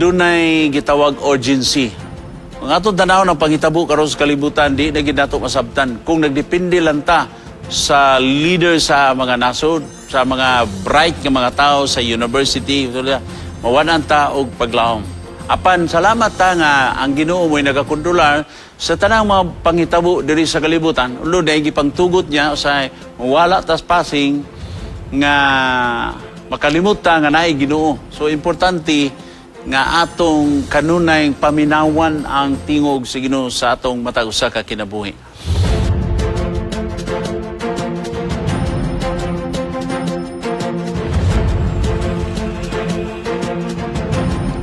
dunay gitawag urgency. Ang atong tanaw ng panghitabo karon sa kalibutan, di na gid nato masabtan kung nagdepende lang ta sa leader sa mga nasod, sa mga bright nga mga tao sa university, mawanan ta og paglaom. Apan salamat ta nga ang Ginoo mo'y nagakontrolar sa tanang mga panghitabo diri sa kalibutan. Ulo dahil gipangtugot niya sa wala tas passing nga makalimot ta nga naay Ginoo. So importante nga atong kanunay paminawan ang tingog sa Ginoo sa atong matag usa ka kinabuhi.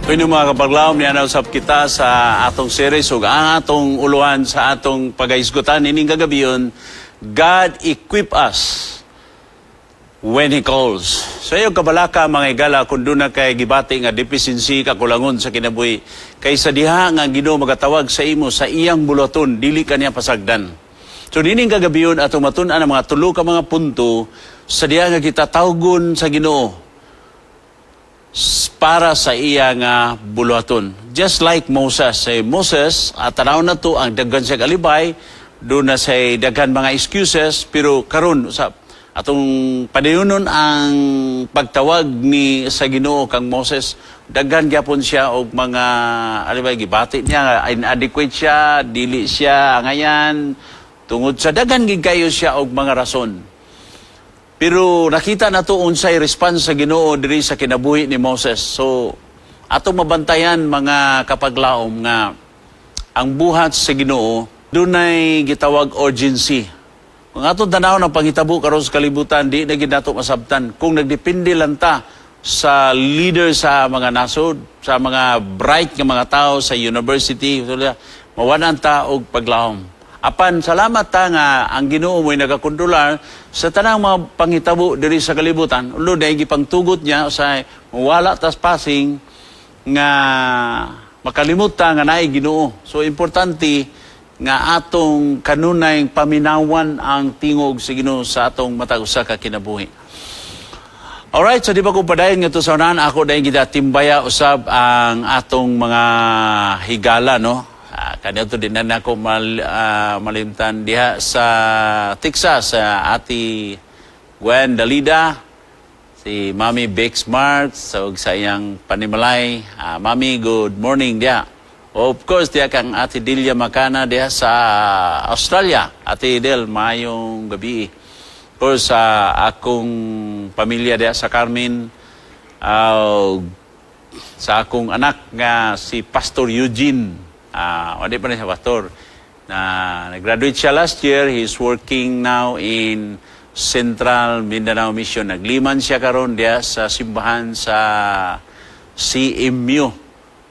Kung mga kapaglaom, niya usap kita sa atong series ug ang atong uluhan sa atong pagaisgutan ining gagabiyon, God equip us when He calls. Sa iyo kabalaka mga igala, kung doon na kay gibati nga deficiency kakulangon sa kinabuhi, kaysa diha nga Ginoo magatawag sa imo sa iyang bulaton, dili kaniya pasagdan. So nining gagabiyon atong matun-an ang mga tulo ka mga punto sa diha nga kita tawgon sa Ginoo para sa iya nga buluhaton. Just like Moses. Say Moses, tanaw na to ang daghan siya alibay, doon na say daghan mga excuses, pero karon sa atong padayunon ang pagtawag ni sa Ginoo kang Moses, daghan gyapon siya og mga alibay gibati niya inadequate siya, dili siya angayan tungod sa daghan gid kayo siya og mga rason. Pero nakita na to unsay response sa Ginoo diri sa kinabuhi ni Moses. So atong mabantayan mga kapaglaom nga ang buhat sa Ginoo dunay gitawag urgency. Kung atong tanaw ng panghitabo karon sa kalibutan, di na gid nato masabtan kung nagdepende lang ta sa leader sa mga nasod, sa mga bright nga mga tao sa university, mawanan ta og paglaom. Apan salamat ta nga ang Ginoo mo'y nagakontrolar sa tanang mga panghitabo diri sa kalibutan. Ulo dahil gipangtugot niya sa wala tas passing nga makalimot ta nga naay Ginoo. So importante nga atong kanunay paminawan ang tingog sa Ginoo sa atong matag usa ka kinabuhi. Alright, so di ba ko padayon nga to sa unahan, ako dahil kita timbaya usab ang atong mga higala, no? Kanito din na ako malimtan diha sa Texas, sa Ati Gwen Dalida, si Mami Bex Marks, so sa iyang panimalay. Mami, good morning diha. Of course, diha kang Ati Delia Macana diha sa Australia. Ati Del, mayong gabi. Of course, sa akong pamilya diha sa Carmen, sa akong anak nga si Pastor Eugene. Hindi pa rin siya pastor. Nag-graduate siya last year. He's working now in Central Mindanao Mission. Nagliman siya karon diya sa simbahan sa CMU.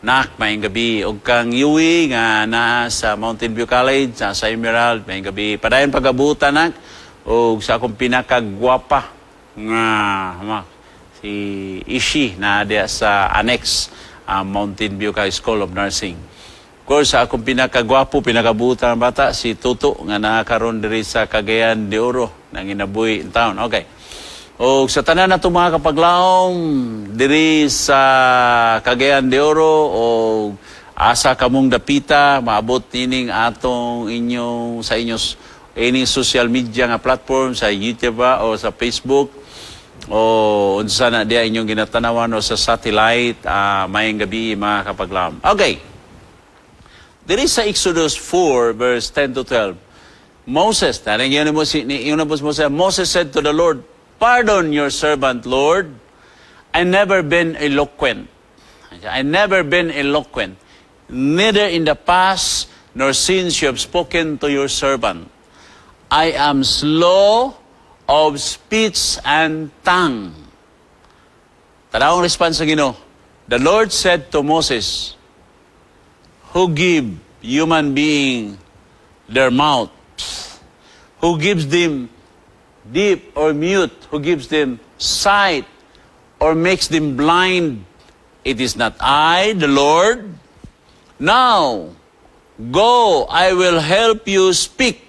Nak, maying gabi. Og kang Yui nga na sa Mountain View College, sa Emerald, maying gabi. Padayon pagabutan, nak. Og sa akong pinakagwapa nga si Ishi na diya sa Annex, Mountain View College School of Nursing. Of course, akong pinakagwapo, pinakabutan ng bata, si Tuto, nga nakakaroon diri sa Cagayan de Oro, ng inabuhi in town. Okay. O sa tanan na ito mga kapaglaom, diri sa Cagayan de Oro, o asa kamong dapita, maabot nining atong sa inyong ining social media nga platform, sa YouTube o sa Facebook, o unsa na diya inyong ginatanawan o sa satellite, mayang gabi mga kapaglaom. Okay. There is sa Exodus 4, verse 10 to 12. Moses said to the Lord, "Pardon your servant, Lord. I never been eloquent. Neither in the past nor since you have spoken to your servant. I am slow of speech and tongue." Tanawang response sa Ginoo. The Lord said to Moses, "Who give human being their mouth? Who gives them deaf or mute? Who gives them sight or makes them blind? It is not I, the Lord. Now, go, I will help you speak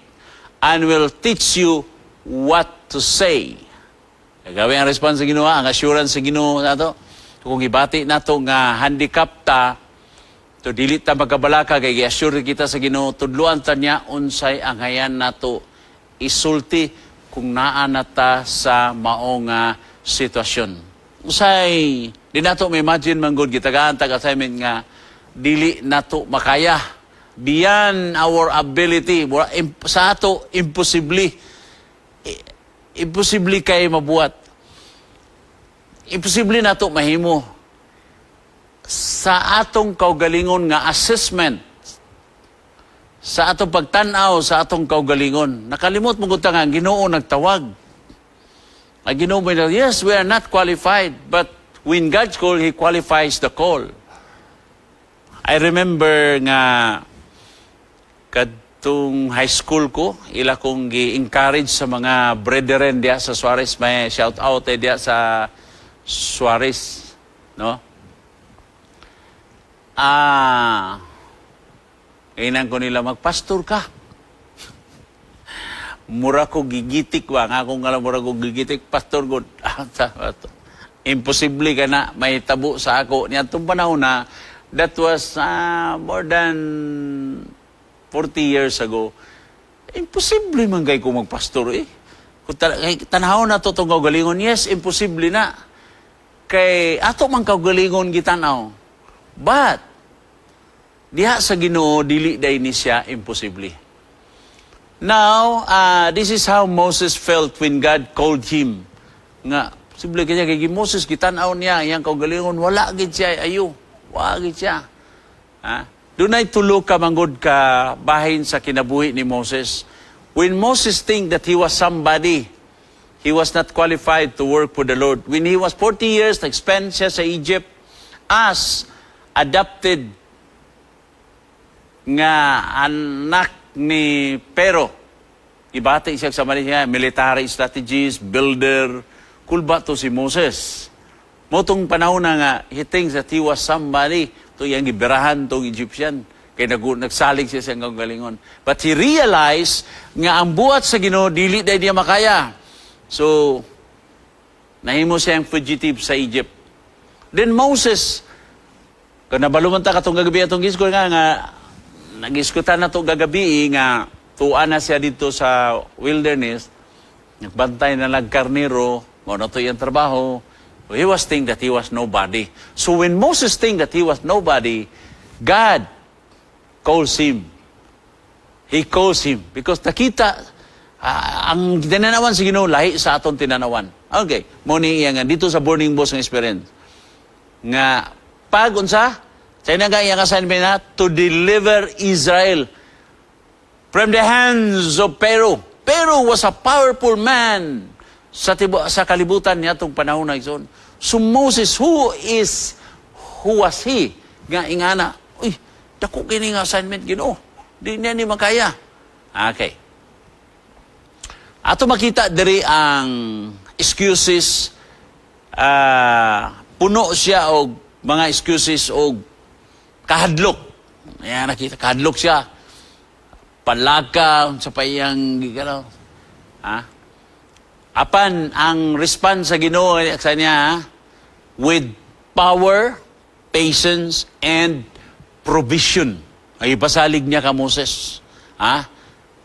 and will teach you what to say." Gawin ang response sa Ginoo, ang assurance sa Ginoo nato. Kung ibati nato nga handicap ta, to dili ta magabalaka kay gi-assure kita sa Ginoo tudloan ta niya unsay ang hayan nato isulti kung naa na ta sa mao nga sitwasyon. Usay di nato ma-imagine man gud gitagaan tag assignment nga dili nato makaya beyond our ability sa ato imposible kay mabuhat. Imposible nato mahimo sa atong kaugalingon nga assessment, sa atong pagtan-aw sa atong kaugalingon. Nakalimot mo gud ta nga ang Ginoo nagtawag. Ang Ginoo mo, yes, we are not qualified, but when God call, He qualifies the call. I remember nga kadtong high school ko, ila kong gi-encourage sa mga brethren diya sa Suarez. May shout out diya sa Suarez, no? Kainan ko nila, magpastor ka. Mura ko gigitik ba? Nga kung alam, mura ko gigitik, pastor ko. Imposible ka na, may tabo sa ako. Niya itong panahon na, that was more than 40 years ago. Imposible man kayo kung magpastor eh. Kung tanahaw na ito itong kaugalingon, yes, imposible na. Kay ato man kaugalingon gitanaw. But diha sa Ginoo dili day ni siya imposible. Now, this is how Moses felt when God called him. Nga posible kaya kay Moses gitanaw niya iyang kaugalingon wala gid siya ayo. Wala gid siya. Dunay tulo ka manggod ka bahin sa kinabuhi ni Moses. When Moses think that he was somebody, he was not qualified to work for the Lord. When he was 40 years, nag-spend siya sa Egypt as adopted nga anak ni Pero. Ibati siya sa Malaysia, military strategist, builder. Cool ba to si Moses? Motong panahon na nga, he thinks that he was somebody. To yung gibirahan tong Egyptian. Kaya nagsalig siya sa galingon. But he realized nga ang buhat sa Ginoo dili day niya makaya. So, nahimo siyang fugitive sa Egypt. Then Moses, kung nabaluman ta katong gagabi atong giskot nga nag-iskutan na itong gagabi nga tuan na siya dito sa wilderness, nagbantay na nagkarnero, mo na to yung trabaho. He was thinking that he was nobody. So when Moses think that he was nobody, God calls him. He calls him because nakita ang tinanawan sa Ginoo lahi sa aton tinanawan. Okay, mo ni iya nga dito sa burning bush ng experience. Nga pag unsa sa nga iyang assignment na to deliver Israel from the hands of Pharaoh. Pharaoh was a powerful man sa kalibutan niya tong panahon na ison. So Moses, who was he? Nga ingana, uy, dako kini nga assignment Ginoo. Di niya ni makaya. Okay. Ato makita diri ang excuses, puno siya og mga excuses og kahadlok. Ayan, nakita, kahadlok siya. Palaka, sa payang, gano'n. Apan, ang response sa Ginoo sa niya, with power, patience, and provision. Ay pasalig niya ka Moses.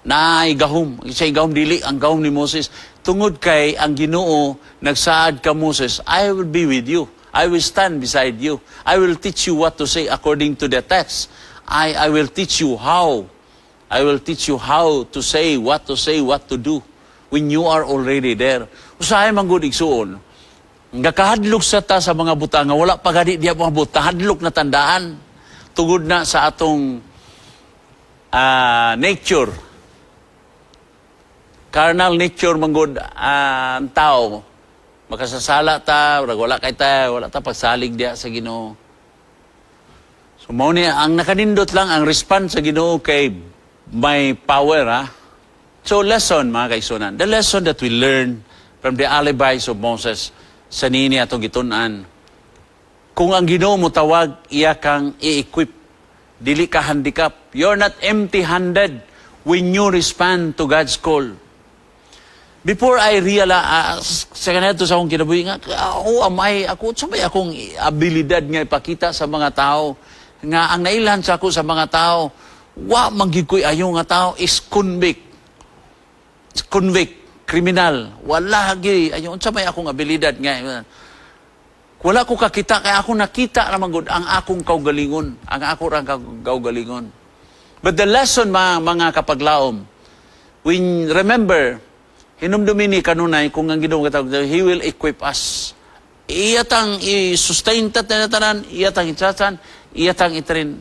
Na igahom. Siya igahom dili, ang gahom ni Moses. Tungod kay ang Ginoo, nagsaad ka Moses, I will be with you. I will stand beside you. I will teach you what to say according to the text. I will teach you how. I will teach you how to say, what to do when you are already there. Usahay man gud igsuon. Gakahadlok sa ta sa mga butang nga wala pagadi diya mga butang, hadlok na tandaan. Tungod na sa atong nature. Carnal nature manggod ang tao. Makasasala ta, wala kay ta, wala ta pagsalig diya sa Ginoo. So mao ni ang nakanindot lang ang response sa Ginoo kay may power So lesson mga kaigsunan, the lesson that we learn from the alibis of Moses sa nini atong gitun-an. Kung ang Ginoo mo tawag, iya kang i-equip. Dili ka handicap. You're not empty-handed when you respond to God's call. before I realize, sa kanito sa akong kinabuhi nga, sabay akong abilidad nga ipakita sa mga tao, nga ang nailan sa ako sa mga tao, manggikoy ayo nga tao is convict, kriminal, wala lagi, ayo, sabay akong abilidad nga, wala ko kakita, kaya ako nakita naman gud ang akong kaugalingon, ang ako rang kaugalingon. But the lesson, mga kapaglaom, when remember, hinumdumi ni kanunay, kung ang Ginoo katawag, He will equip us. Iyatang i-sustain tanan, iyatang itsasan, iyatang itrin.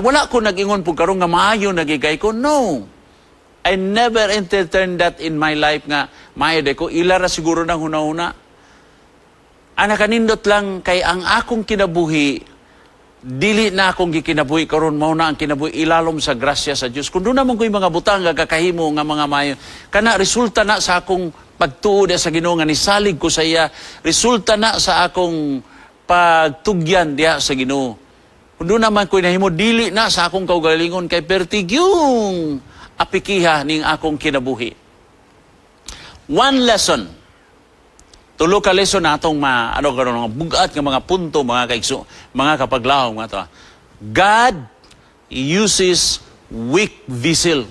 Wala ko nag-ingon po karong nga maayo nagigay ko. No. I never entertained that in my life nga maayo de ko. Ilara siguro ng huna-huna. Anakanindot lang kay ang akong kinabuhi, dili na akong gikinabuhi karon mao na ang kinabuhi ilalom sa grasya sa Dios. Kun doon naman ko yung mga butang nga kakahimo nga mga mayo, kana resulta na sa akong pagtuod sa Ginoo nga nisalig ko sa iya, resulta na sa akong pagtugyan diha sa Ginoo. Kun doon naman ko nahimo dili na sa akong kaugalingon kay pertigyong apikiha ning akong kinabuhi. One lesson. Tulo ka lesson natong mga bugat nga mga punto, mga kapaglahom nga to. God uses weak vessel.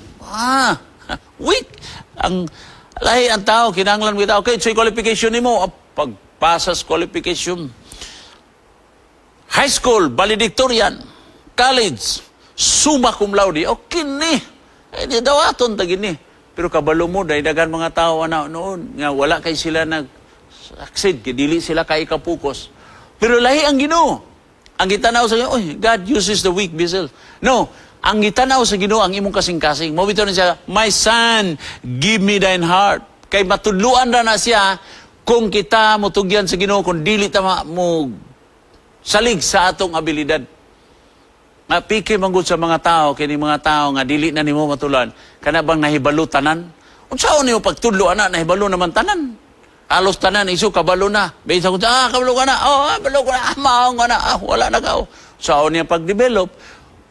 Weak. Ang tao, kinanglan mo kita, okay, so qualification ni mo, pagpasas qualification. High school, valedictorian. College, summa cum laude. Okay ni. Di daw aton tagin ni. Pero kabalo mo, dagan mga tao noon, nga wala kay sila succeed, dili sila kay kapukos. Pero lahi ang Ginoo. Ang gitanaw sa Ginoo, God uses the weak vessel. No, ang gitanaw sa Ginoo ang imong kasing-kasing. Mabito na siya, my son, give me thine heart. Kay matudluan na siya kung kita mutugyan sa Ginoo, kung dili ta mo salig sa atong abilidad. Mapiki manggod sa mga tao, kini mga tao nga dili na nimo matulan, kana bang nahibalo tanan? Unsaon niyo pagtudlo ana nahibalo naman tanan? Alos tanan, iso, kabalo na. Bisa ko, kabalo ka na. Kabalo ko na. Maong ka na. Wala na ka. Saan niya pag-develop,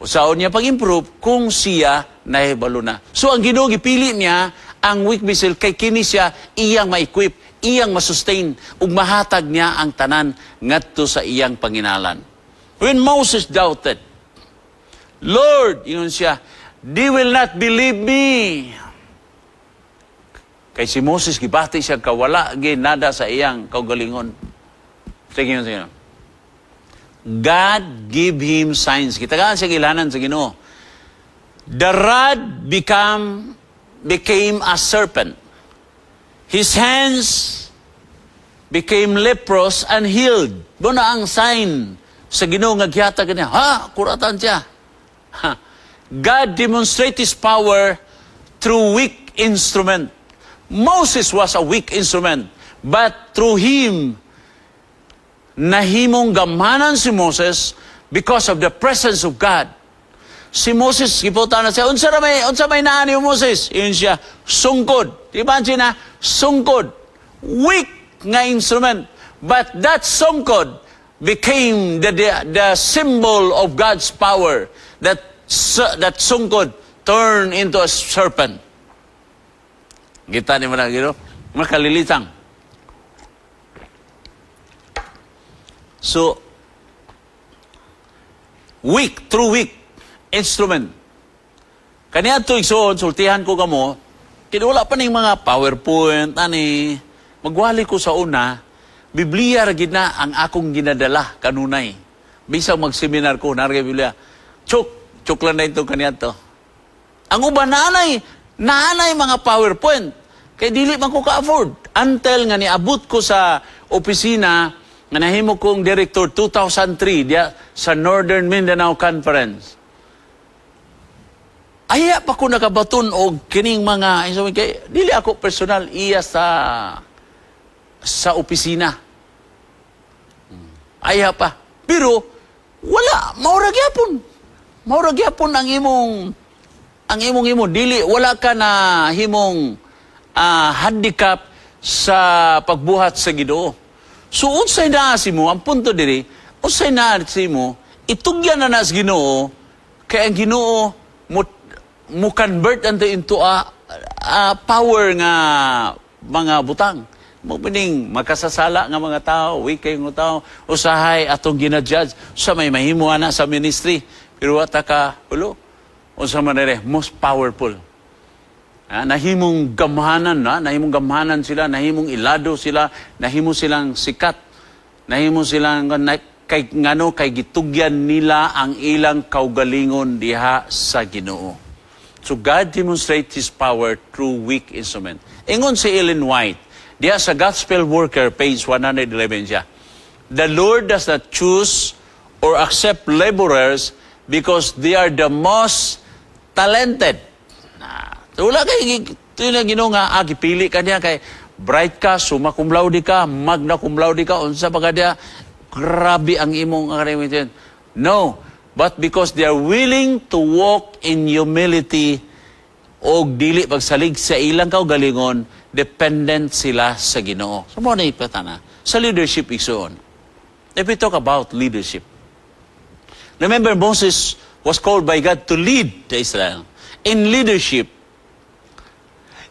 saan niya pag-improve, kung siya nahibalo na. So, ang Ginoo gipili niya, ang weak vessel, kay kini siya, iyang ma-equip, iyang ma-sustain, ug mahatag niya ang tanan ngadto sa iyang panginalan. When Moses doubted, Lord, yun siya, they will not believe me. Kay si Moses, gibati siya kawala, nada sa iyang kaugalingon. Sige yun. God give him signs. Kita ka siya ilanan sa Ginoo. The rod became a serpent. His hands became leprous and healed. Doon ang sign sa Ginoo nga gihata kanya. Kuratan siya. God demonstrated His power through weak instrument. Moses was a weak instrument, but through him, nahimong gamanan si Moses because of the presence of God. Si Moses, giputa na siya, unsa may naan yung Moses? Yun siya, sungkod. Diba siya na? Sungkod. Weak nga instrument. But that sungkod became the symbol of God's power. That sungkod turned into a serpent. Kita ni mana gitu, makalilitang. So, through weak instrument. Kaniya ito igsoon, sultihan ko kamo, kinula pa ng mga PowerPoint, magwali ko sa una, Biblia ragid na ang akong ginadala kanunay. Bisang mag-seminar ko, naragay Biblia, chuk lang na ito kaniya to. Ang uban naanay mga PowerPoint. Kaya dili man ko ka-afford. Until nga niabot ko sa opisina, nga nahimo kong director 2003 diya sa Northern Mindanao Conference. Aya pa ko nakabaton og kining mga, kaya dili ako personal iya sa opisina. Aya pa. Pero, wala. Maura gyapon ang imong dili wala ka na himong handicap sa pagbuhat sa Ginoo. So unsay naa si mo ang punto diri, unsay naa si mo itugyan na sa Ginoo kay ang Ginoo mo convert into a power nga mga butang. Mo pining makasasala nga mga tao, weak kay mga tao, usahay atong ginadjudge sa may mahimo ana sa ministry. Pero wata ka, ulo, unsa man dire, most powerful. Nahimong gamhanan, nahimong gamhanan sila, nahimong ilado sila, nahimo silang sikat, nahimo silang kay ngano kay gitugyan nila ang ilang kaugalingon diha sa Ginoo. So God demonstrates His power through weak instrument. Ingon si Ellen White, diha sa Gospel Worker, page 111 siya. The Lord does not choose or accept laborers because they are the most talented. Wala kay ito na Ginoo nga, gipili ka niya kay bright ka, summa cum laude ka, magna cum laude ka, unsa pa ka diya, grabe ang imong karamihan. No, but because they are willing to walk in humility o dili pagsalig sa ilang kaugalingon, dependent sila sa Ginoo. So mo na ipatana, sa leadership igsoon. If we talk about leadership, remember Moses was called by God to lead the Israel. In leadership,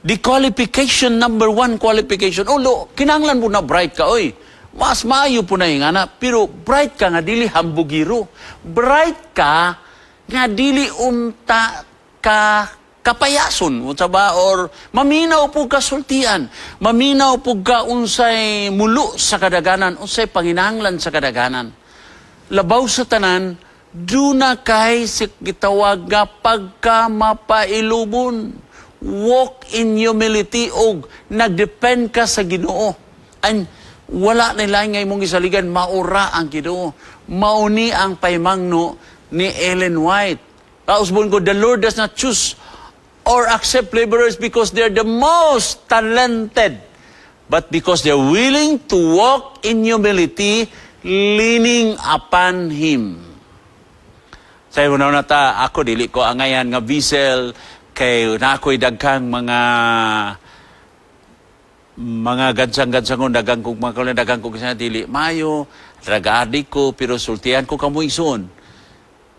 the qualification, number one qualification, kinanglan mo na bright ka, oy. Mas maayo po na yung anak. Pero bright ka nga dili hambugiro. Bright ka nga dili unta ka kapayason. Or maminaw po ka sultian. Maminaw po ka unsay mulo sa kadaganan. Unsay panginahanglan sa kadaganan. Labaw sa tanan, duna kay gitawag nga pagka mapailubon. Walk in humility o nagdepend ka sa Ginoo. And wala nila nga imong isaligan, maura ang Ginoo. Mauni ang paimangno ni Ellen White. Kausbon ko, the Lord does not choose or accept laborers because they're the most talented, but because they're willing to walk in humility, leaning upon Him. Sa una na ta, ako dili ko angayan nga vessel, kay na ako'y daghang mga gansang-gansangon, daghang kong sa dili. Mayo, drag-addict ko, pero sultihan ko kamoy ison.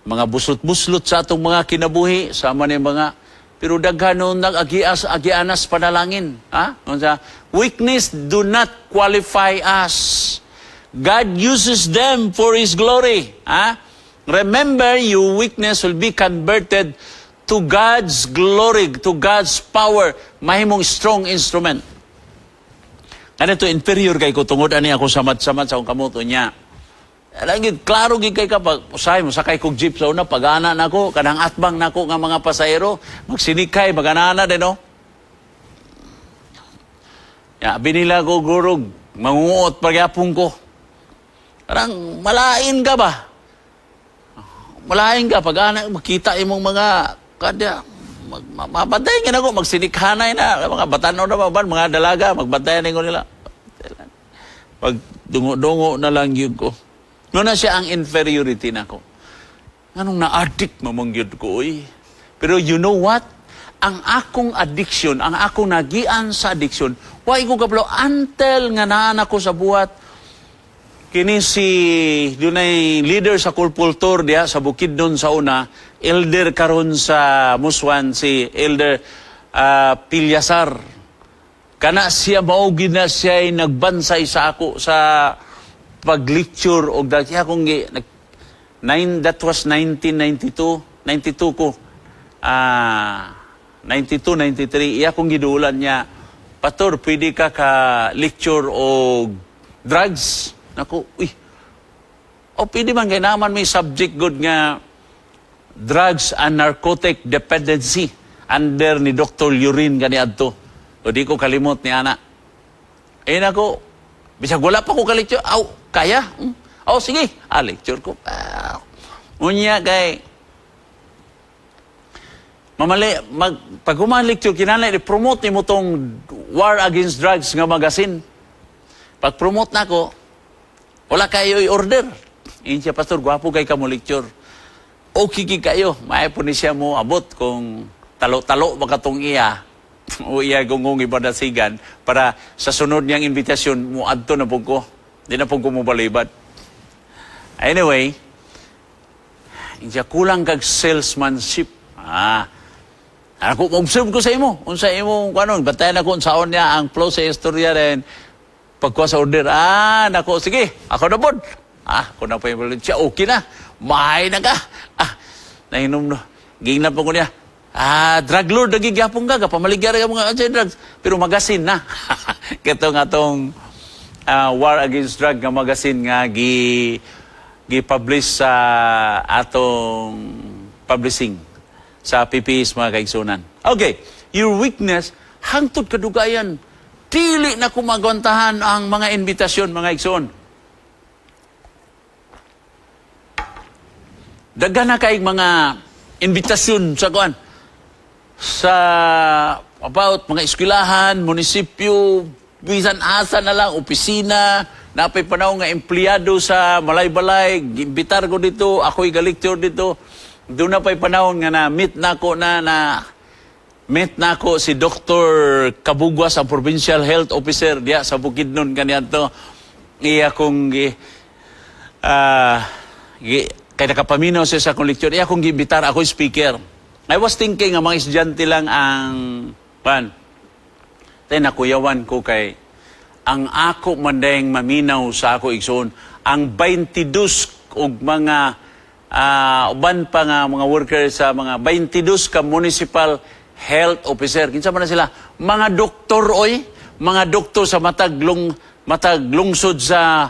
Mga buslot-buslot sa atong mga kinabuhi, sama ni mga, pero daghan nun agianas panalangin. Weakness do not qualify us. God uses them for His glory. Remember, your weakness will be converted to God's glory, to God's power, mahimong strong instrument. Ganito, inferior kay ko, tungod ani ako samad-samad sa akong kamuto niya. Lagi, klaro gid kay kapag usahay mo, sakay kong jeep sa una, pag-ana na ko, kanang atbang na ko nga mga pasahero, magsinikay, mag-ana din, no? Binila ko, gurog, mangunguot pagyapong ko. Parang, malain ka ba? Malain ka, pag-ana, makita imong mga kada mabantayan nga ako, magsinikhanay na, mga batanaw na mga dalaga, magbantayan ko nila. Pag dungo-dungo na lang yun ko. Noon na siya ang inferiority na ko. Anong na-addict mamangyod ko, oy. Pero you know what? Ang akong addiction, ang akong nagian sa addiction, why ko kaplo, until nga naan ako sa buhat, kini si dunay leader sa kulpultur diha sa Bukidnon sa una, elder karon sa Muswan, si Elder Pilyasar. Kana siya maugid na siya ay nagbansay sa ako sa pag-lecture og dagya kong that was 1992, 92 ko. 92, 93, iya kong giduulan niya, Pastor, pwede ka lecture og drugs? Naku, pwede man kay naman may subject good nga drugs and narcotic dependency under ni Dr. Lurin gani adto. O di ko kalimot ni ana. Nako, bisag wala pa ko ka-lecture. Kaya? Sige. Lecture ko. Unya kay mamali, pag lecture, kinanay, i-promote ni mo tong War Against Drugs nga magazine. Pag-promote na ko, wala kayo i-order. Yun siya, Pastor, gwapo kay ka mo lecture. Okay kayo. May po ni siya mo abot kung talo-talo baka tong iya. O iya gungong ibadasigan para sa sunod niyang invitasyon mo adto na po ko. Di na po ko mo balibad. Anyway, yun siya, kulang kag salesmanship. Ako, observe ko sa imo. Unsa imo, kanon, batayan ako saon niya ang flow sa istorya rin. Pagkuha sa order, nako, sige, ako na po. Ako na pa yung siya, okay na. Mahay na ka. Nahinom no. Gingnap ko niya. Drug lord, nagigyapong ka, pamaligyan ka mga drugs. Pero magasin na. Katong atong War Against Drug nga magasin nga gi-publish sa atong publishing sa PPS mga kaigsunan. Okay, your weakness, hangtod kadugayan. Dili na kumagwantahan ang mga invitasyon mga igsoon. Daghan na kaig mga invitasyon sa kuan sa about mga eskwelahan, munisipyo, bisan asa na lang, opisina, napay panahon nga empleyado sa malay-balay, imbitar ko dito, ako'y galiktor dito. Doon na pa'y panahon nga na-meet na ako si Dr. Kabugwas, ang Provincial Health Officer diya sa Bukidnon kanyanto. Iya kong kaya nakapaminaw siya sa akong lecture. Iya kong imbitar, ako'y speaker. I was thinking nga mga estudyante lang ang tayo nakuyawan ko kay ang ako mandayang maminaw sa ako igsoon ang 22 og mga uban pa nga mga workers sa mga 22 ka municipal health officer. Kinsa man na sila? Mga doktor oy, mga doktor sa matag lungsod sa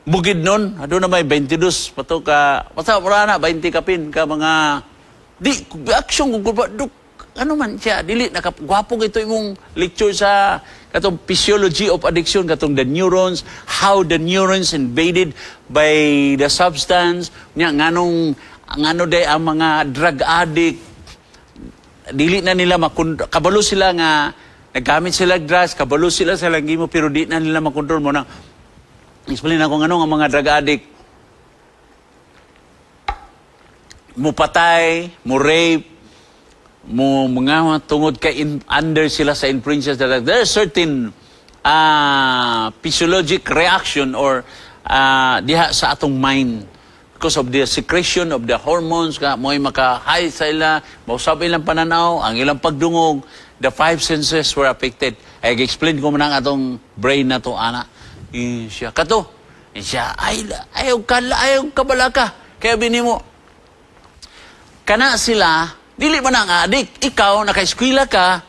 Bukidnon. Ado na may 22 pato ka basta wala na 20 kapin ka mga di action ko ano man siya dili nakagwapo ito imong lecture sa katong physiology of addiction, katong the neurons, how the neurons invaded by the substance, ngano day ang mga drug addict, dili na nila kabalo sila nga, naggamit sila drugs, kabalo sila sa langimo, pero di na nila makontrol mo na. Explain ako nga ang mga drug addict, mo patay, mo rape, mo mga tungod kay under sila sa influences that there are certain physiologic reaction or diha sa atong mind because of the secretion of the hormones ka mo'y maka-high sa ila, mausap ilang pananaw, ang ilang pagdungog, the five senses were affected. Ay explain ko man ang atong brain na to ana. Siya kato. Siya ayaw kabala ka. Kaya binimo kana sila dili man ang adik. Ikaw, naka-eskwela ka,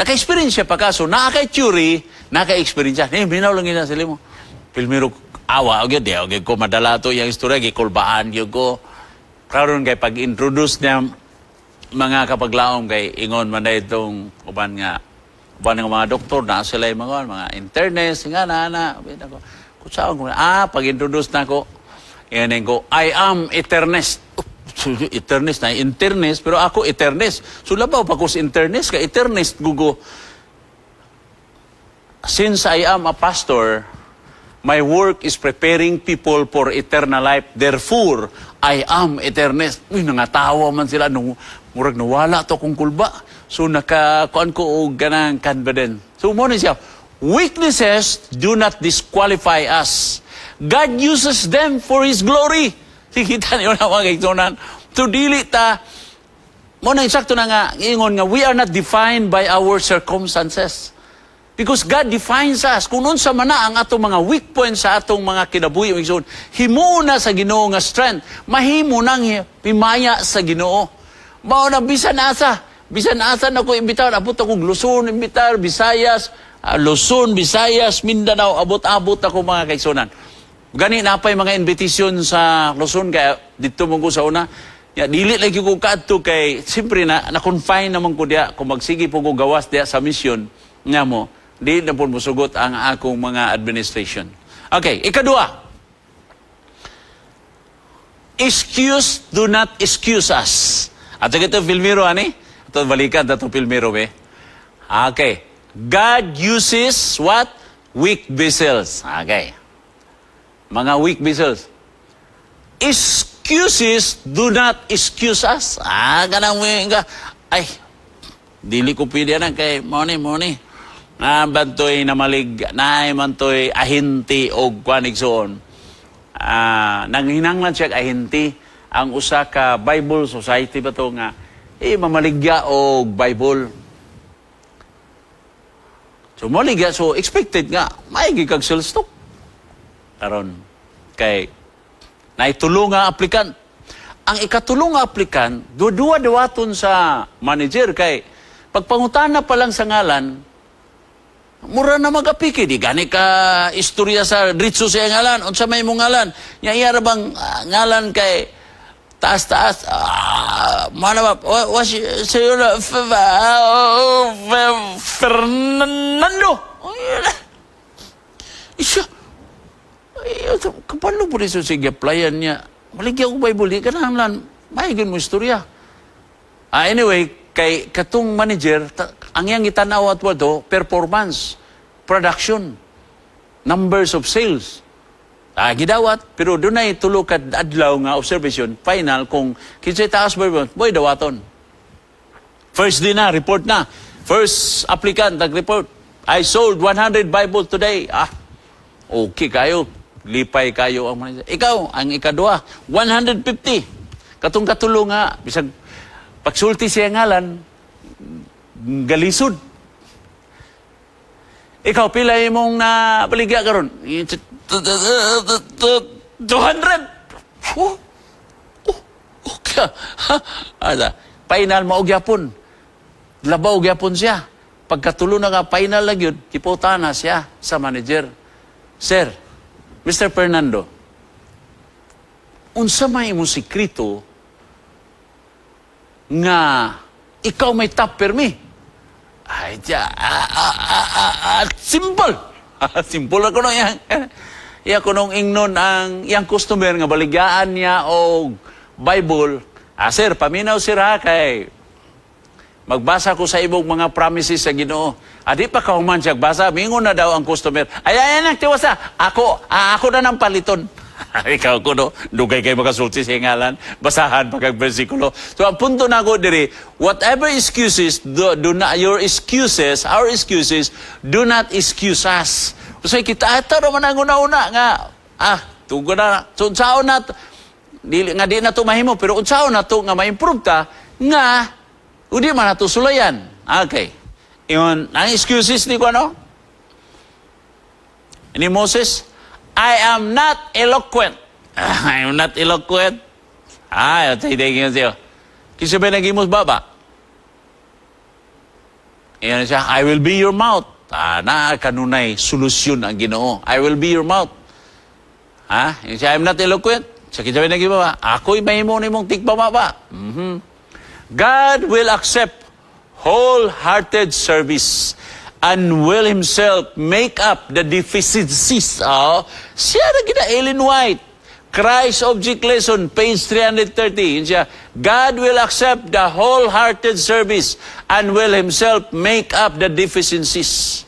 naka-experience pa ka. So, naka-theory, naka-experience. Binaw lang yun sila mo. Pilmiro, awa, okay ko, madala to yung istorya, gikulbaan, yun ko. Karoon kay pag-introduce niya mga kapaglaom kay ingon man na itong uban ng mga doktor, na sila yung mga internist, nga na. Kutsaan ko, pag-introduce na ko, yan ko, I am eternist. Eternist na internist pero ako eternist. So labaw pa ko sa internist ka eternist gugo. Since I am a pastor, my work is preparing people for eternal life. Therefore, I am eternist. Uy, nangatawa man sila nung murag nawala to kung kulba. So nakakuan ko og ganang confident. So mo ni siya, weaknesses do not disqualify us. God uses them for His glory. Kita niyo na mga kaigsunan. So, dili ta, muna insakto na nga, ingon nga, we are not defined by our circumstances. Because God defines us. Kung noon sa mana ang atong mga weak points sa atong mga kinabuhi, himuon na sa Ginoo nga strength. Mahimo nang pimaya sa Ginoo. Mao na bisan asa na ko imbitar, abot ako Luzon, imbitar, Visayas, Luzon, Visayas, Mindanao, abot-abot ako mga kaigsunan. Gani na pa'y mga invitation sa Luzon, kaya dito mong ko sa una. Dili lagi ko kaadto kay, siyempre na-confine naman ko diya, kung magsige po ko gawas diya sa mission, nga mo, di na po musugot ang akong mga administration. Okay, ikadua. Excuse do not excuse us. At ito Filmiro, ani? Ito balikan, ito Filmiro, eh. Okay. God uses what? Weak vessels. Okay. Mga weak vessels. Excuses do not excuse us. Ganang nga. Ay, dili ko pwede na kay money. Bantoy na malig, mantoy ahinti o kwanigsoon. Nanghinanglan siya ahinti ang usa ka Bible Society ba to nga mamaligya og Bible. So maligya, so expected nga maigi kag sales stock. Karon kay naitulo nga aplikant. Ang ikatulo nga aplikant, duwa-duwaton sa manager kay pagpangutana pa lang sa ngalan, mura na mag-apiki. Di gani ka istorya sa dritso sa ngalan. Unsa may mong ngalan? Iyara bang ngalan kay taas-taas? Mana ba? Was sa'yo na Fernando? Isya. Kapalo po rin sige applyan niya. Maligyan ko Bible, di ka naman, maigin mo istorya. Anyway, kay katong manager, ang iyang itanaw at wado, performance, production, numbers of sales. Gidawat, pero doon ay tulo ka adlaw nga observation, final, kung kinsay taas ba, boy, dawaton. First din na, report na. First applicant, nag-report, I sold 100 Bible today. Okay kayo. Lipay kayo ang manager. Ikaw, ang ikadua, 150. Katong katulong nga, bisag pagsulti siya ngalan, galisod. Ikaw, pila mong nabaligya karon? 200. Okay. Final mo gyapon. Labaw gyapon siya. Pagkatulo na nga, final lang yun, kipotana siya sa manager. Sir, Mr. Fernando, unsa may imong sikrito nga ikaw may top permi? Ay, simple. Simple ako nung yan. Iya ko nung ingnon ang iyang customer nga baligyaan niya o Bible. Sir, paminaw sir ha, kay magbasa ko sa ibong mga promises sa Ginoo. Di pa kauman siya basa, mingon na daw ang customer. Ay, nagtiwasa. Ako na ng paliton. Ikaw ko, no? Dugay kayo makasulti sa ngalan. Basahan pagkag versikulo. So, ang punto na ko diri, whatever excuses, our excuses, do not excuse us. So, kita, ito naman ang una-una nga, tugo na, so, unsaon na, di na ito mahimo, pero unsaon na ito nga ma-improve ta, nga, hindi man na ito sulayan. Okay. Yun, ang excuses ni ko, ano? Ni Moses, I am not eloquent. I am not eloquent. Hindi siya. Kasi ba nagimos baba? Yan siya, I will be your mouth. Kanunay, solusyon ang Ginoo. I will be your mouth. Yan siya, I am not eloquent. Sa kita ba nagimos baba? Ako'y mahimo ni mong tigpamaba. God will accept wholehearted service and will himself make up the deficiencies. Siya na gina, Ellen White. Christ Object Lesson, page 330. Siya, God will accept the wholehearted service and will himself make up the deficiencies.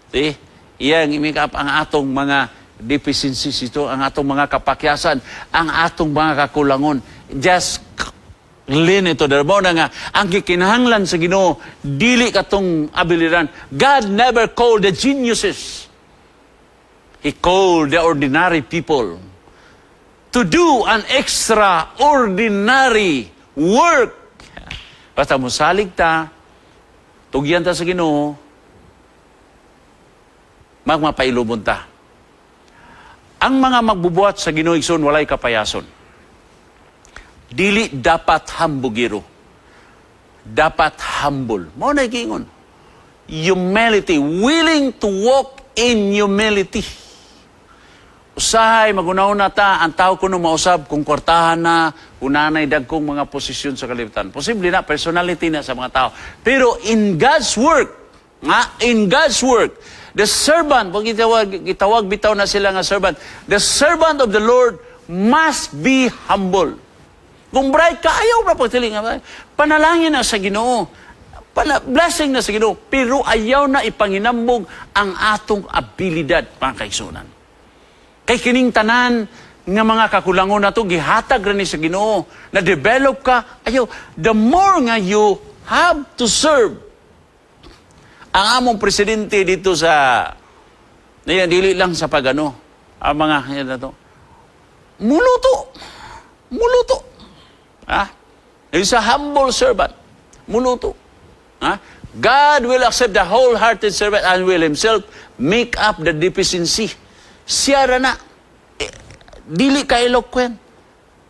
See? Iyang make up ang atong mga deficiencies ito, ang atong mga kapakyasan, ang atong mga kakulangon. Just lin ito, darbo na nga, ang kikinahanglan sa Ginoo, dili katong abiliran. God never called the geniuses. He called the ordinary people to do an extraordinary work. Basta musalig ta, tugyan ta sa Ginoo, magmapailubon ta. Ang mga magbubuhat sa Ginoo igsoon walay kapayason. Dili dapat hambugiro. Dapat humble. Mao na gingon. Humility. Willing to walk in humility. Usahay, magunaw na ta, ang tao ko nung mausab, kung kwartahan na, unanay dagkong mga posisyon sa kalibutan. Posible na, personality na sa mga tao. Pero in God's work, in God's work, the servant, pag gitawag bitaw na sila nga servant, the servant of the Lord must be humble. Kung bright ka, ayaw na pagtiling. Panalangin na sa Ginoo. Blessing na sa Ginoo. Pero ayaw na ipanginambog ang atong abilidad, mga kaigsunan. Kay kining tanan nga mga kakulangon na ito, gihatag rin sa Ginoo. Na-develop ka, ayaw. The more nga you have to serve. Ang among presidente dito sa, dili lang sa pagano, ang mga, yan na ito, muluto. He's a humble servant. Muluto. Ha? God will accept the wholehearted servant and will himself make up the deficiency. Siya ra na. Dili ka eloquent.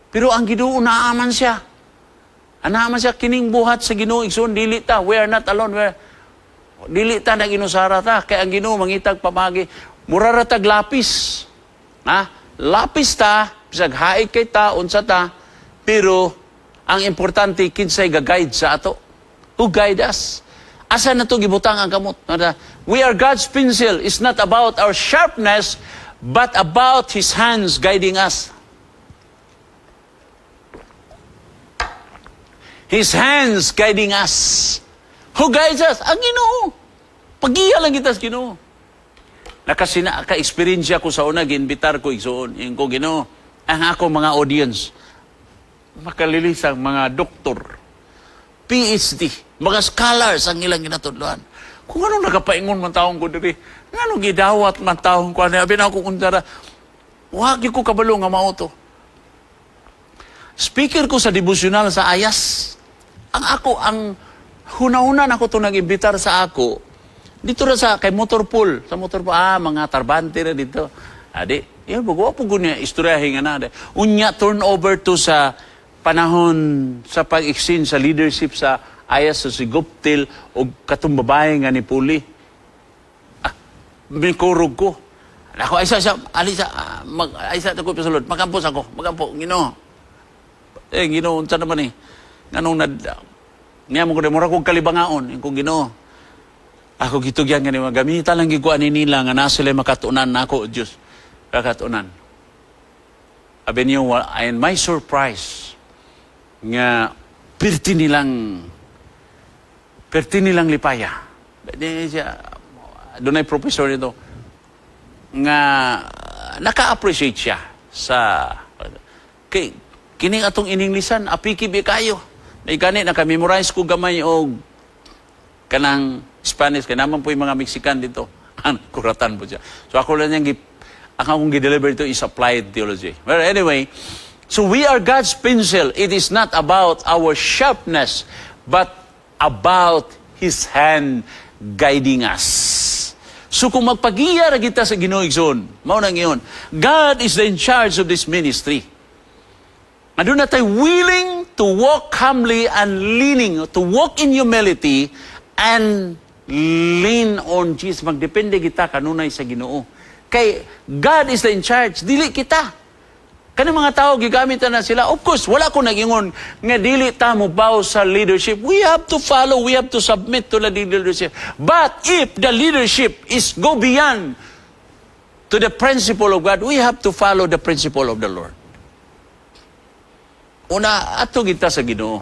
Pero ang Ginoo naaman siya. Anaaman siya kining buhat sa Ginoo igsoon dili ta. We are not alone. Dili ta naginusara ta kay ang Ginoo mangitag pamagi. Mura ra tag lapis. Ha? Lapis ta bisag haig kay ta unsa ta. Pero ang importante kinsay ga-guide sa ato. Who guide us? Asa na to gibutang ang kamot? We are God's pencil. It's not about our sharpness, but about His hands guiding us. His hands guiding us. Who guides us? Ang Ginoo. Pagiya lang kita sa Ginoo. Naka-experience ko sa una, ginbitar ko igsoon. Yung ko Ginoo, ang ako mga audience, makalilisang mga doktor, PhD, mga scholars ang ilang ginatudloan. Kung anong nakapaingon man taong ko diri, anong gidawat man taong ko, abi na ako kundara, wag ko kabalo nga mao to. Speaker ko sa devotional sa Ayas, ang huna-huna na ako to nag-imbitar sa ako, dito ra sa kay Motorpool, sa Motorpool, mga tarbante na dito. Adi, yun, bago po gunya, istoryahin nga na. Unya, turnover to sa panahon sa pag-exchange sa leadership sa Ayas sa Siguptil o katong babae nga ni Puli. May kurog ko. Ako, aysa, ako pasulod. Magampos ako. Magampo, Ginoo. Ginoo, unsa naman eh. Nganong niya mo ko mura kong kalibangaon. Kung Ginoo. Ako gitugyan nga ni magamita lang giguan ni nila nga na sila makatunan na ako, Diyos. Kakatunan. Abi niyo, and my surprise, nga perti nilang lipaya. Doon ay professor nito nga naka-appreciate siya sa kining atong ininglisan apikibi kayo. Naikani naka-memorize ko gamay og kanang Spanish kay naman po yung mga Mexican dito. Kuratan po siya. So ako lang yung akong gi-deliver ito is applied theology. Well, anyway, so we are God's pencil. It is not about our sharpness, but about His hand guiding us. So kung magpag-iya ra kita sa Ginoo igsoon, mao nang iyon. God is in charge of this ministry. Ando na tayo willing to walk humbly and leaning, to walk in humility and lean on Jesus. Magdepende kita kanunay sa Ginoo. Kay God is in charge, dili kita. Kani mga tao, gigamit na sila. Of course, wala ko nag-ingon nga dili ta mo bow sa leadership. We have to follow, we have to submit to the leadership. But if the leadership is go beyond to the principle of God, we have to follow the principle of the Lord. Una, ato kita sa Ginoo.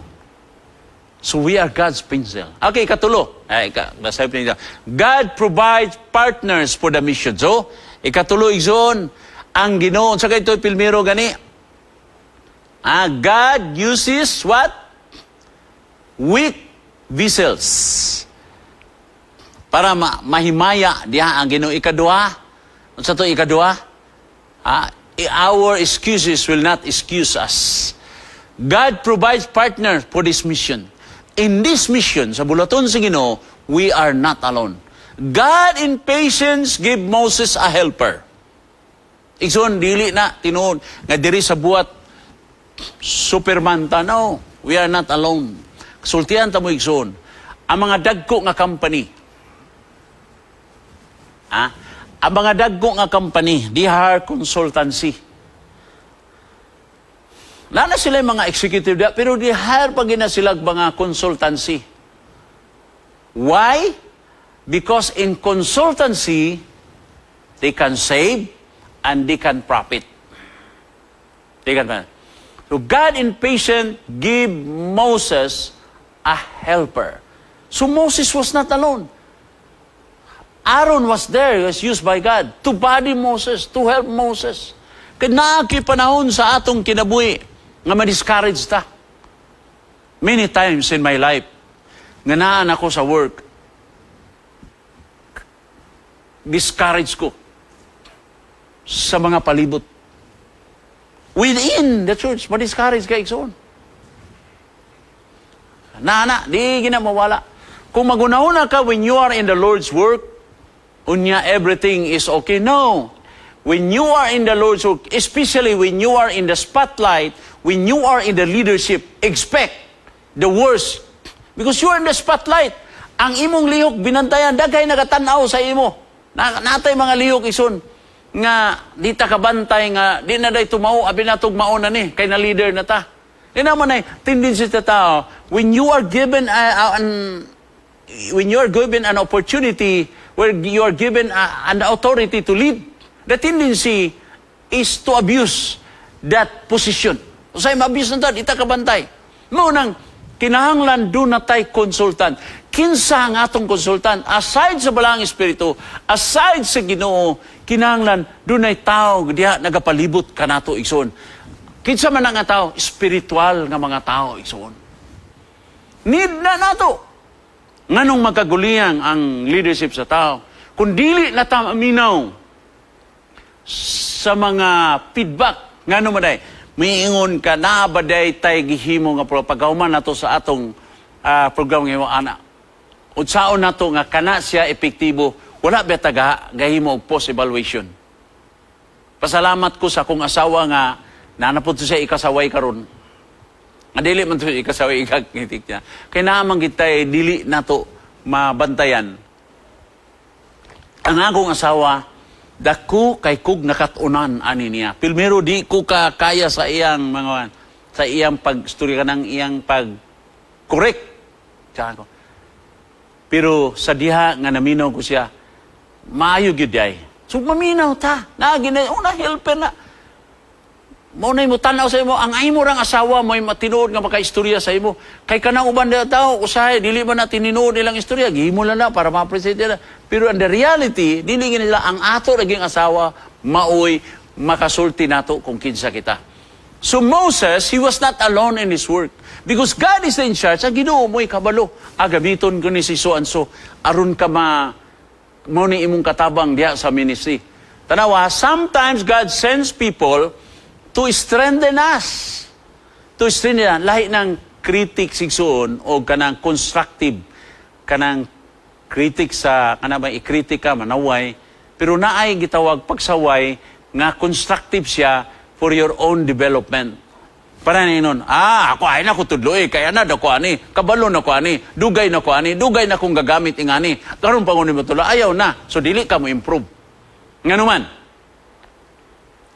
So we are God's pencil. Okay, katulo. God provides partners for the mission. So, ikatulo igsoon, ang Ginoo sa kay ito'y Pilmero gani. God uses what? Weak vessels. Para mahimaya diha ang Ginoo. Ikaduha. Unsa to ikaduha? Our excuses will not excuse us. God provides partners for this mission. In this mission, sa bulaton sa Ginoo, we are not alone. God in patience gave Moses a helper. Igsoon, dili na, tinuod, nga diri sa buhat, Superman ta, no. We are not alone. Sultihan ta mo igsoon. Ang mga dagko nga company, ang mga dagko nga company, di hire consultancy. Lana sila yung mga executive da, pero di hire pa gina sila mga consultancy. Why? Because in consultancy, they can save and they can profit. They can profit. So God in patience gave Moses a helper. So Moses was not alone. Aaron was there, he was used by God to body Moses, to help Moses. Kaya nakipanahon sa atong kinabuhi, nga ma-discourage ta. Many times in my life, nga naan ako sa work, discourage ko sa mga palibot. Within the church, ma-discourage ka iksoon. di gina mawala. Kung magunahuna ka when you are in the Lord's work, unya everything is okay. No. When you are in the Lord's work, especially when you are in the spotlight, when you are in the leadership, expect the worst. Because you are in the spotlight. Ang imong lihok, binantayan, dagay nagatanaw sa imo. Natay mga lihok ison. Nga, di ta kabantay nga, di na day tumao, abi na tugmao na ni, kay na leader na ta. Di naman ay, tendency sa tao, when you are given an opportunity, where you are given an authority to lead, the tendency is to abuse that position. Usay ma-abuse na ta, di ta kabantay. Maunang, kinahanglan doon na tayo konsultan. Kinsa ang atong konsultan, aside sa balang espiritu, aside sa Ginoo, kinahanglan doon ay tao, diya nagapalibot ka nato, igsoon. Kinsa man nga tao, spiritual nga mga tao, igsoon. Need na nato. Nganong magkaguliyang ang leadership sa tao. Kung dili na taminaw sa mga feedback, ngano man day, miingon ka na baday tay gihimo nga pagkauman nato sa atong program nga ana. Unsaon nato nga kana siya epektibo, wala ba taga gahimo og post evaluation. Pasalamat ko sa akong asawa nga nanapod siya ikasaway karon. Nga dili man to ikasaway ikagnitik niya. Kay naamang kitay dili nato mabantayan. Ang akong asawa dako kay kog nakatunan ani niya. Pilmero di ko kaya sa iyang mga sa iyang pagstorya kanang iyang pag correct. Ko. Pero sa diha nga naminaw ko siya, maayo gyud ay. So maminaw ta. Una helper na. Mo na mo tanaw sa imo ang imo rang asawa mo matinuod nga makaistorya sa imo. Kay kanang uban da tao usahay dili man na tinuod nilang istorya, gihimo lang na para ma-appreciate nila. Pero in the reality, dili nila ang ato naging asawa maoy makasulti nato kung kinsa kita. So Moses, he was not alone in his work. Because God is in charge. Ang Ginoo mo'y kabalo. Gamiton ko ni si so-and-so. Aron ka mo ni imong katabang diya sa ministry. Tanawa, sometimes God sends people to strengthen us. To strengthen us. Lahi ng critic sigsoon o kanang constructive, kanang critic sa, kanang ba ikritika, manaway, pero naay gitawag pagsaway nga constructive siya for your own development. Para na nun, ako ay na ko tudlo kaya na dako ani, kabalo na ko ani, dugay na ko ani, dugay na kong gagamit ingani, karon pangunin mo tulo, ayaw na, so dili ka mo improve. Nga naman,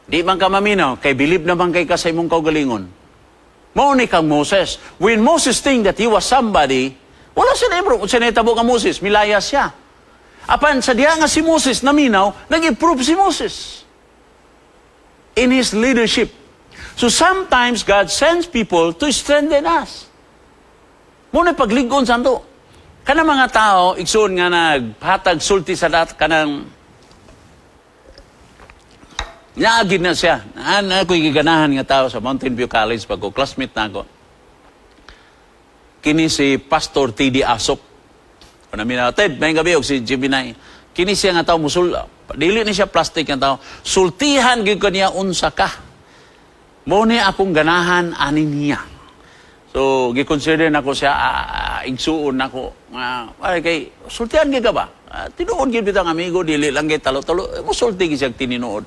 di man ka maminaw, kay believe naman kay ka sa imong kaugalingon. Mauni kang Moses. When Moses think that he was somebody, wala siya na-improve. Kung sinetabo ka Moses, milaya siya. Apan, sa diya nga si Moses naminaw, nag-improve si Moses in his leadership. So sometimes God sends people to strengthen us. Muna pagligon sa ito. Kanang mga tao, igsoon nga naghatag sulti sa dat, kanang naagid na siya. Ako'y giganahan nga tao sa Mountain View College pag classmate na ako. Kini si Pastor T.D. Asop. O namin na, Ted, may gabi og si Jibinay. Kini siya nga tao, dili ni siya plastic nga tao. Sultihan gid ko niya unsa ka. Mo ni akong ganahan ani niya. So, gi-consider nako siya igsuon nako nga kay sultihan gid ka ba? Tinuod gid bitang amigo dili lang gid talo-talo. Musulti gid siya tininuod.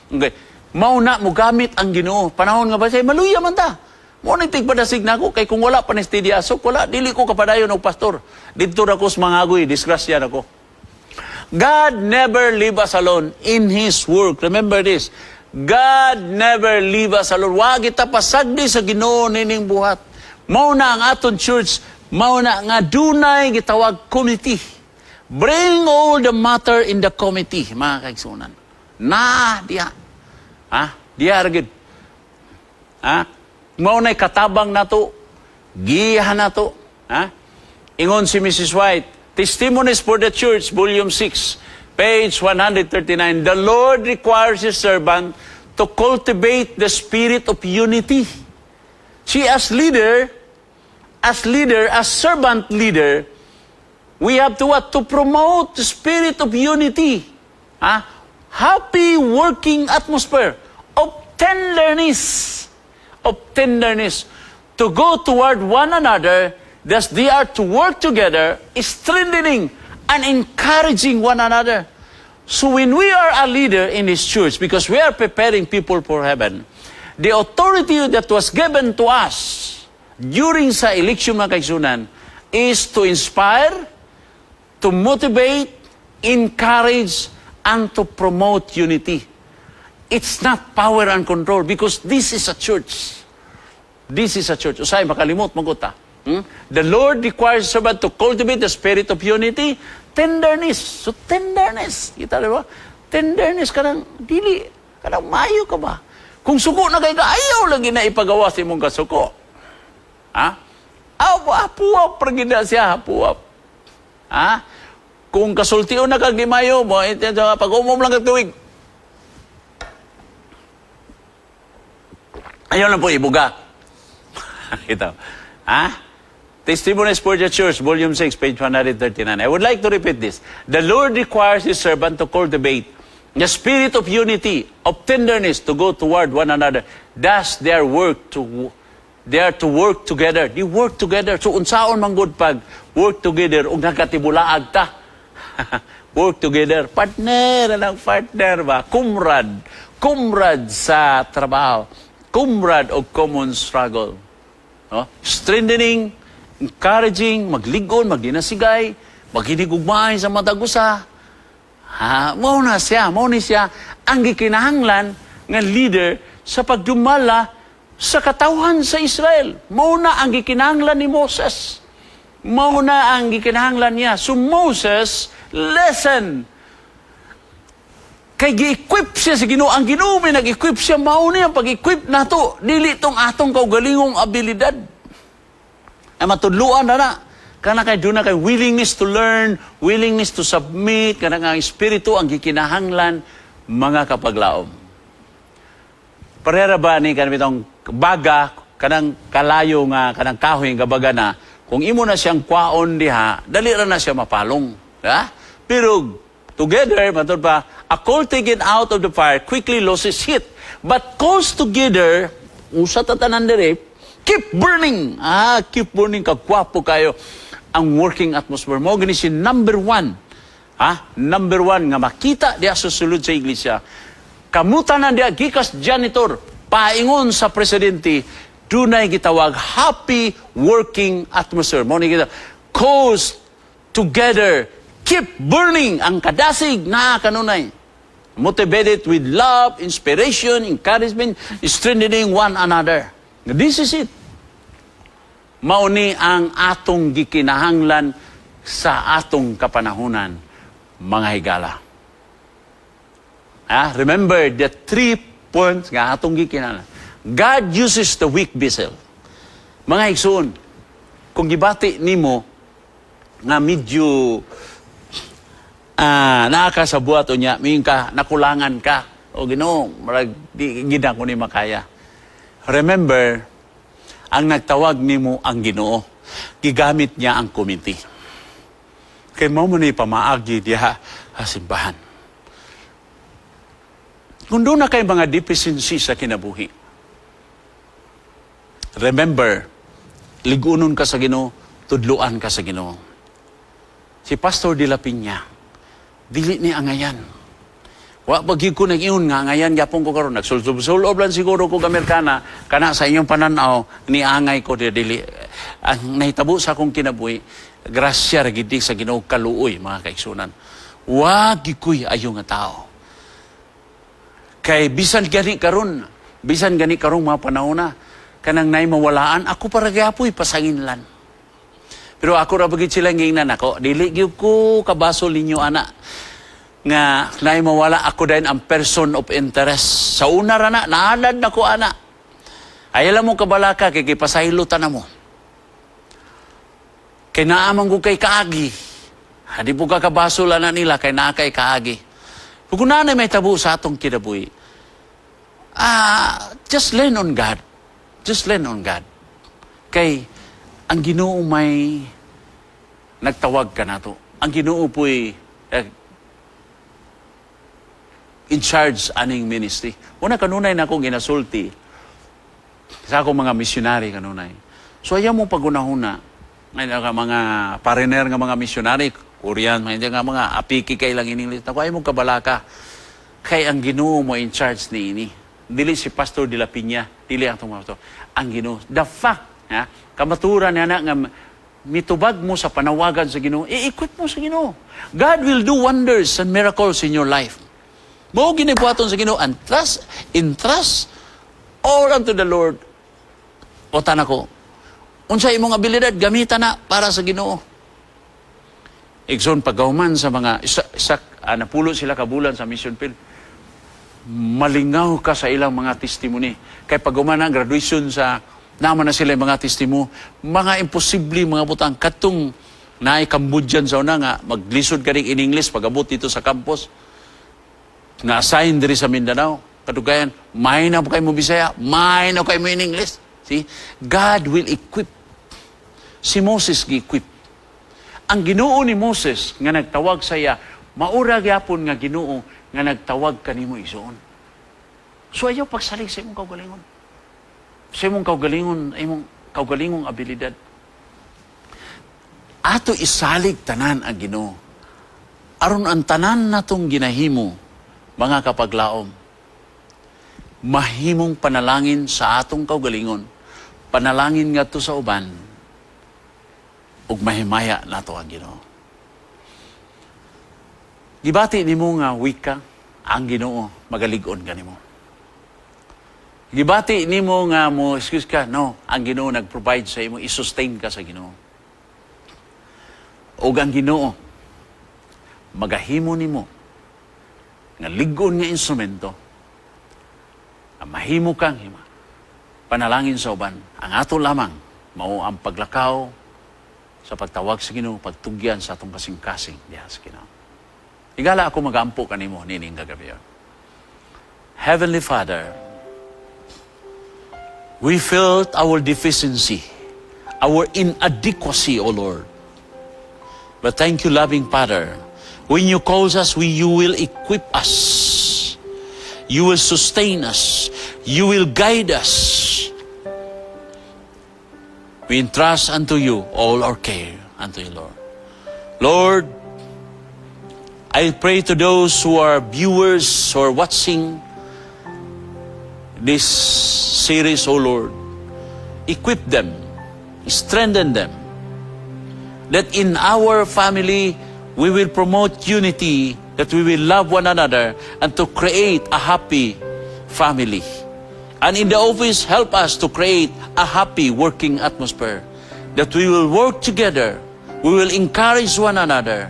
Okay. Mao na mo gamit ang Ginoo. Panahon nga ba siya maluya man ta. Mo ni tigpadasig nako kay kung wala pa ni Steady Asok, wala dili ko kapadayon og pastor. Didto ra ko sa mangagoy, disgrasya nako. God never leave us alone in His work. Remember this. God never leave us alone. Wa kita pasagdi sa Ginoo nining buhat. Mao na ang aton church, mao na nga dunay gitawag committee. Bring all the matter in the committee, mga kaigsunan. Diya. Diya ragid. Mao na'y katabang nato, giyahan nato. Ingon si Mrs. White, Testimonies for the Church, Volume 6, page 139, the Lord requires His servant to cultivate the spirit of unity. She as servant leader, we have to what? To promote the spirit of unity. Happy working atmosphere of tenderness. To go toward one another, Thus, they are to work together, strengthening and encouraging one another. So when we are a leader in this church, because we are preparing people for heaven, the authority that was given to us during sa election mga kaigsunan is to inspire, to motivate, encourage, and to promote unity. It's not power and control because this is a church. This is a church. Usay, makalimot, maguta. The Lord requires servant to cultivate the spirit of unity, tenderness. So tenderness, kita diba? Tenderness, kanang dili, kanang mayo ka ba? Kung suko na kayo ka, ayaw lagi na ipagawa sa imong kasuko. Ha? Apuap, pragina siya, apuap. Ha? Kung kasultiyo na kag di mayo mo, pag-umom lang katuwig. Ayaw lang po ibuga. Ito. Ha? Testimonies for the Church, Volume 6, page 139. I would like to repeat this. The Lord requires His servant to cultivate the spirit of unity, of tenderness, to go toward one another. Thus, they are to work together. They work together. So, unsaon man good pag work together, ug nagkatibulaag ta. Work together. Partner, anong partner ba? Kumrad. Kumrad sa trabaho. Kumrad o common struggle. No? Strengthening, encouraging, magligon, magdinasigay, maghinigugmay sa matagusa. Mao na siya ang gikinahanglan nga leader sa pagdumala sa katawhan sa Israel. Mao na ang gikinahanglan ni Moses. Mao na ang gikinahanglan niya. So Moses, listen, kay gi-equip siya sa Ginoo. Ang Ginoo may nag-equip siya, mao niya pag-equip nato, dili tong atong kaugalingong abilidad. Ay matudluan na. Kana kay doon na kay willingness to learn, willingness to submit, kana nga espiritu ang gikinahanglan mga kapaglaom. Parera ba ni kanang baga, kanang kalayo nga, kanang kahoy nga baga na, kung imo na siyang kwaon diha, dali ra na siya mapalong. Ha? Pero together, matod pa, a coal taken out of the fire quickly loses heat. But coals together, usa tatanan dire, keep burning. Keep burning, kagwapo kayo. Ang working atmosphere mo, gani si number one. Number one, nga makita diya sa sulod sa iglesia. Kamutanan diya, gikas janitor, paingon sa presidente, dunay gitawag happy working atmosphere. Mo ni kita, coals together, keep burning. Ang kadasig na kanunay. Motivated with love, inspiration, encouragement, strengthening one another. This is it. Mauni ang atong gikinahanglan sa atong kapanahunan, mga higala. Remember the 3 points nga atong gikinahanglan. God uses the weak vessel. Mga igsoon, kung gibati nimo nga medyo nakakasabuhat o niya, may ka, nakulangan ka, o Ginoo, gina ko ni makaya. Remember, ang nagtawag nimo ang Ginoo, gigamit niya ang committee. Kay mo ni pamaagi diha sa simbahan. Kung doon na kay mga deficiency sa kinabuhi, remember, ligunon ka sa Ginoo, tudluan ka sa Ginoo. Si Pastor de la Piña, dili ni angayan. Wa pagig ko nag-iyon nga, ngayon yapon ko karon nagsulsob-sulob lang siguro ko Amerikana, kana sa inyong pananaw, niangay ko dili. Ang nahitabo sa akong kinabuhi, grasya ra gid sa Ginoo kaluoy, mga kaigsunan. Wa gikoy ayo nga tao. Kay bisan gani karong mga panahon na, kanang nay mawalaan, ako para gapoy pasanginlan. Pero ako ra bagid sila ngingnan ako, dili gyud ko kabasol ninyo ana. Nga nay mawala ako din ang person of interest. Sa una ra na, naalad na ko ana. Ayala mo kabalaka, kay pasahilutan na mo. Kay naamang ko kay kaagi. Di po kakabasula na nila, kay naa kay kaagi. Kung na may tabo sa atong kinabuhi, just lean on God. Just lean on God. Kay, ang Ginoo may nagtawag ka na to. Ang Ginoo po'y in charge aning ministry. Una kanunay na akong ginasulti sa akong mga missionary kanunay. So ayaw mo pagunahuna, May mga foreigner nga mga missionary, Korean, may nga mga apiki kay lang in English. Naku, ay mong kabalaka. Kay ang Ginoo mo in charge ni ini. Dili si Pastor de la Piña, dili ang tumato. Ang Ginoo. The fact, ha, kamaturan na nga mitubag mo sa panawagan sa Ginoo, i-equip mo sa Ginoo. God will do wonders and miracles in your life. Mo ginibuhaton sa Ginoo and entrust all unto the Lord. O tanako, unsa imong abilidad gamitan na para sa Ginoo. Igsoon pagauman sa mga napulo sila kabulan sa mission field. Malingaw ka sa ilang mga testimony. Kay pagauman ang graduation sa naman na sila yung mga testimo, mga imposible mga butang katong naay Cambodian sa una nga maglisod ka rin in English pag-abot dito sa campus. Na-assign diri sa Mindanao. Kadugayan, may na po kayo mo Bisaya, may na kayo mo in English. See? God will equip. Si Moses gi-equip. Ang Ginoo ni Moses nga nagtawag sa iya, maura gyapon nga Ginoo nga nagtawag kanimo igsoon. So ayaw pagsalig sa imong kaugalingon. Sa imong kaugalingong abilidad. Ato isalig tanan ang Ginoo. Aron ang tanan natong ginahimo, mga kapaglaom, mahimong panalangin sa atong kaugalingon, panalangin nga to sa uban, ug mahimaya nato ang Ginoo. Gibati nimo nga wika ang Ginoo magalig-on kanimo. Gibati nimo nga mo excuse ka, no, ang Ginoo nag-provide sa imo, i-sustain ka sa Ginoo. Ug ang Ginoo magahimo nimo nga lig-on nga instrumento, mahimo kang hima panalangin sa uban. Ang ato lamang mao ang paglakaw sa pagtawag sa Ginoo, pagtugyan sa atong kasing-kasing diha sa Ginoo. Higala ako magampo kanimo nining kagabi. Heavenly Father, we felt our deficiency, our inadequacy, O Lord. But thank you, loving Father, when you call us, you will equip us. You will sustain us. You will guide us. We entrust unto you all our care unto you, Lord. Lord, I pray to those who are viewers or watching this series, O Lord, equip them, strengthen them, that in our family we will promote unity, that we will love one another, and to create a happy family. And in the office, help us to create a happy working atmosphere, that we will work together, we will encourage one another,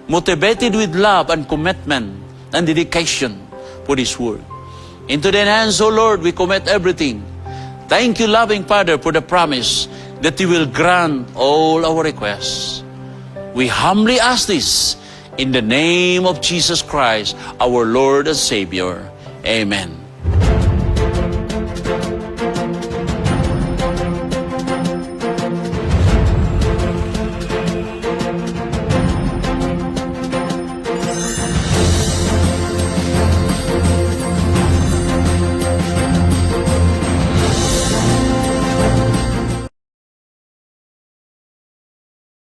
motivated with love and commitment and dedication for this work. Into thy hands, O Lord, we commit everything. Thank you, loving Father, for the promise that you will grant all our requests. We humbly ask this in the name of Jesus Christ, our Lord and Savior. Amen.